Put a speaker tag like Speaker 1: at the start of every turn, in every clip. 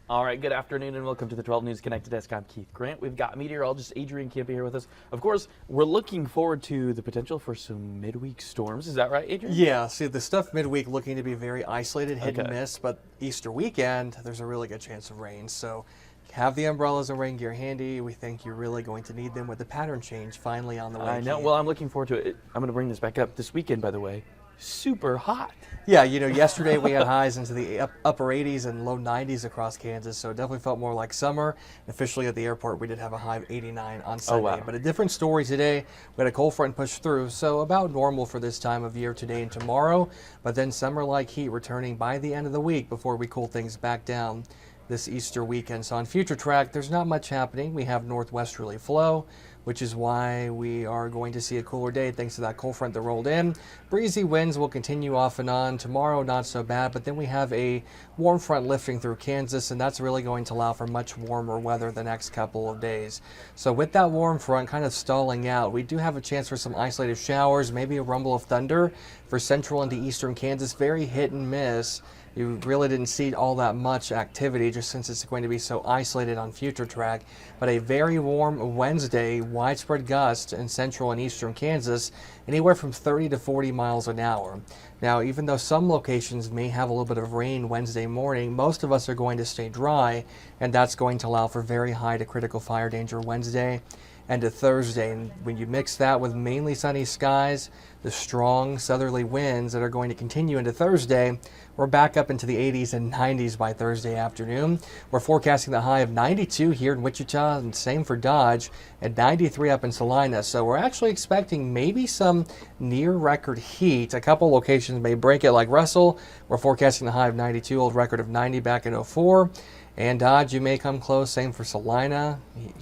Speaker 1: All right, good afternoon and welcome to the 12 News Connected Desk. I'm Keith Grant. We've got meteorologist Adrian Campi here with us. Of course, we're looking forward to the potential for some midweek storms. Is that right, Adrian?
Speaker 2: Yeah, see the stuff midweek looking to be very isolated, hit and
Speaker 1: Okay.
Speaker 2: miss, but Easter weekend, there's a really good chance of rain. So have the umbrellas and rain gear handy. We think you're really going to need them with the pattern change finally on the way.
Speaker 1: I know. Well, I'm looking forward to it. I'm going to bring this back up this weekend, by the way. Super hot.
Speaker 2: Yeah, yesterday we had highs into the upper 80s and low 90s across Kansas, so it definitely felt more like summer. Officially at the airport, we did have a high of 89 on Sunday.
Speaker 1: wow.
Speaker 2: But a different story today. We had a cold front push through, so about normal for this time of year today and tomorrow. But then summer-like heat returning by the end of the week before we cool things back down this Easter weekend. So on future track, there's not much happening. We have northwesterly flow, which is why we are going to see a cooler day thanks to that cold front that rolled in. Breezy winds will continue off and on. Tomorrow, not so bad, but then we have a warm front lifting through Kansas, and that's really going to allow for much warmer weather the next couple of days. So with that warm front kind of stalling out, we do have a chance for some isolated showers, maybe a rumble of thunder for central into eastern Kansas. Very hit and miss. You really didn't see all that much activity just since it's going to be so isolated on future track. But a very warm Wednesday, widespread gusts in central and eastern Kansas, anywhere from 30 to 40 miles an hour. Now, even though some locations may have a little bit of rain Wednesday morning, most of us are going to stay dry, and that's going to allow for very high to critical fire danger Wednesday and to Thursday. And when you mix that with mainly sunny skies, the strong southerly winds that are going to continue into Thursday, we're back up into the 80s and 90s by Thursday afternoon. We're forecasting the high of 92 here in Wichita, and same for Dodge, and 93 up in Salina. So we're actually expecting maybe some near record heat. A couple locations may break it, like Russell. We're forecasting the high of 92, old record of 90 back in '04. And Dodge, you may come close. Same for Salina,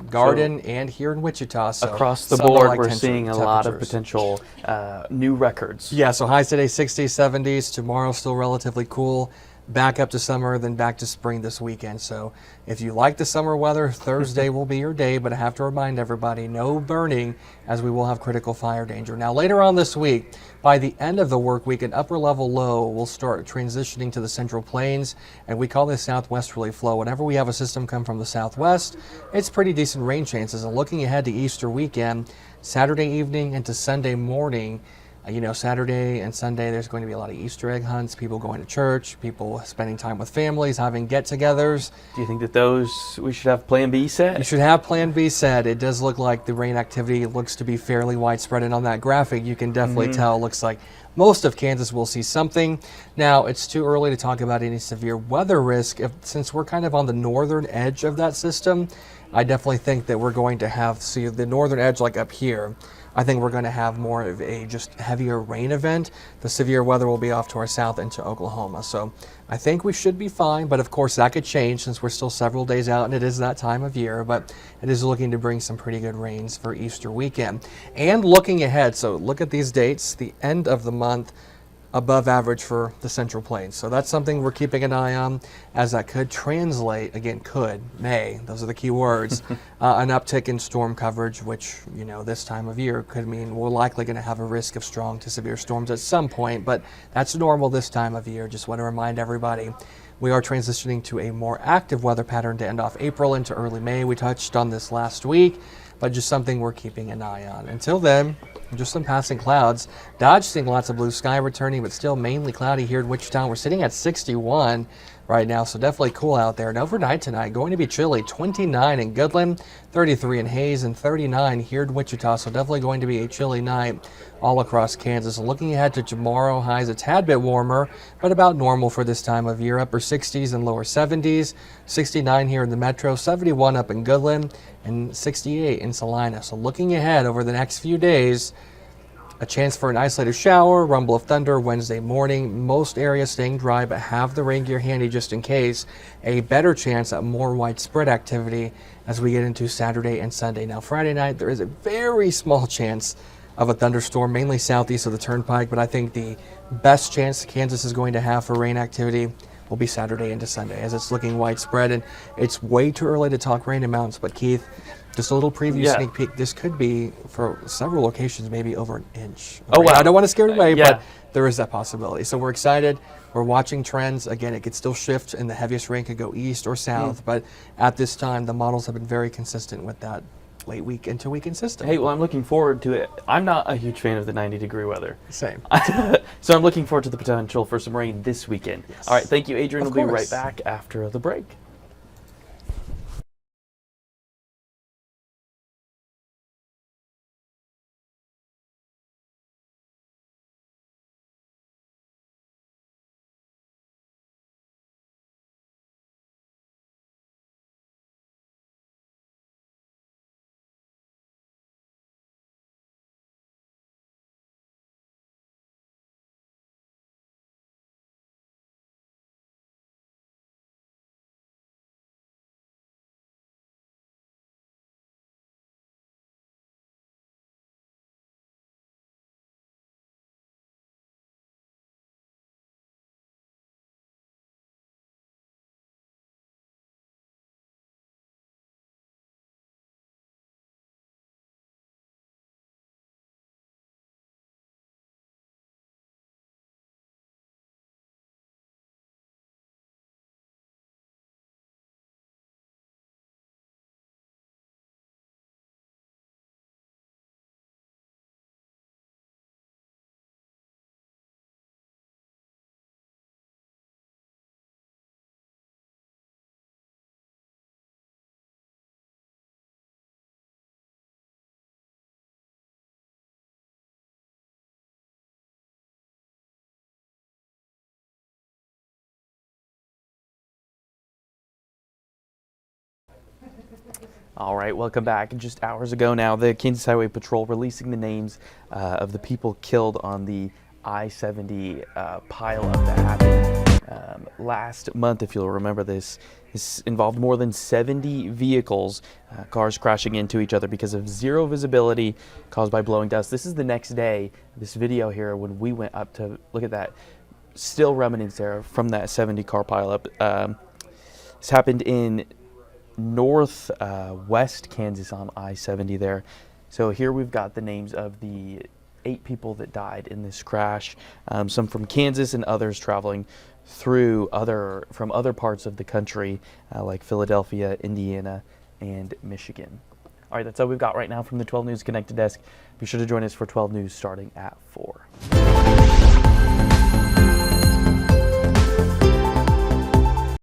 Speaker 2: Garden, and here in Wichita. So
Speaker 1: Across the
Speaker 2: summer-like
Speaker 1: board, we're seeing a lot of
Speaker 2: temperatures.
Speaker 1: potential new records.
Speaker 2: Yeah, so highs today 60s, 70s. Tomorrow still relatively cool. Back up to summer, then back to spring this weekend. So if you like the summer weather, Thursday will be your day, but I have to remind everybody, no burning, as we will have critical fire danger. Now later on this week, by the end of the work week, an upper level low will start transitioning to the central plains, and we call this southwesterly flow. Whenever we have a system come from the southwest, it's pretty decent rain chances. And looking ahead to Easter weekend, Saturday evening into Sunday morning, Saturday and Sunday, there's going to be a lot of Easter egg hunts, people going to church, people spending time with families, having get-togethers.
Speaker 1: Do you think that we should have Plan B set?
Speaker 2: You should have Plan B set. It does look like the rain activity looks to be fairly widespread, and on that graphic, you can definitely tell it looks like most of Kansas will see something. Now, it's too early to talk about any severe weather risk. Since we're kind of on the northern edge of that system, I definitely think that we're going to see the northern edge like up here. I think we're going to have more of a just heavier rain event. The severe weather will be off to our south into Oklahoma. So I think we should be fine, but of course that could change since we're still several days out and it is that time of year, but it is looking to bring some pretty good rains for Easter weekend. And looking ahead, so look at these dates, the end of the month, above average for the Central Plains. So that's something we're keeping an eye on, as that could translate, again, may, those are the key words, an uptick in storm coverage, which, this time of year could mean we're likely going to have a risk of strong to severe storms at some point, but that's normal this time of year. Just want to remind everybody, we are transitioning to a more active weather pattern to end off April into early May. We touched on this last week, but just something we're keeping an eye on. Until then, just some passing clouds. Dodge seeing lots of blue sky returning, but still mainly cloudy here in Wichita. We're sitting at 61 right now, so definitely cool out there. And overnight tonight, going to be chilly, 29 in Goodland, 33 in Hays, and 39 here in Wichita. So definitely going to be a chilly night all across Kansas. Looking ahead to tomorrow, highs a tad bit warmer, but about normal for this time of year. Upper 60s and lower 70s, 69 here in the metro, 71 up in Goodland, and 68 in Salina. So looking ahead over the next few days, a chance for an isolated shower, rumble of thunder Wednesday morning. Most areas staying dry, but have the rain gear handy just in case. A better chance at more widespread activity as we get into Saturday and Sunday. Now, Friday night, there is a very small chance of a thunderstorm, mainly southeast of the Turnpike, but I think the best chance Kansas is going to have for rain activity will be Saturday into Sunday, as it's looking widespread. And it's way too early to talk rain amounts, but Keith, just a little preview sneak peek. This could be, for several locations, maybe over an inch.
Speaker 1: Oh, wow.
Speaker 2: I don't want to scare it away,
Speaker 1: yeah.
Speaker 2: but there is that possibility. So we're excited. We're watching trends. Again, it could still shift, and the heaviest rain could go east or south. But at this time, the models have been very consistent with that late week into weekend system.
Speaker 1: Hey, well, I'm looking forward to it. I'm not a huge fan of the 90-degree weather.
Speaker 2: Same.
Speaker 1: So I'm looking forward to the potential for some rain this weekend.
Speaker 2: Yes.
Speaker 1: All right, thank you, Adrian.
Speaker 2: Of
Speaker 1: We'll be right
Speaker 2: course.
Speaker 1: back after the break. All right, welcome back. Just hours ago now, the Kansas Highway Patrol releasing the names of the people killed on the I-70 pileup that happened last month. If you'll remember this involved more than 70 vehicles, cars crashing into each other because of zero visibility caused by blowing dust. This is the next day, this video here, when we went up to look at that, still remnants there from that 70 car pileup. This happened in northwest Kansas on I-70 there. So here we've got the names of the 8 people that died in this crash, some from Kansas and others traveling through from other parts of the country, like Philadelphia, Indiana, and Michigan. All right, that's all we've got right now from the 12 News Connected Desk. Be sure to join us for 12 News starting at 4.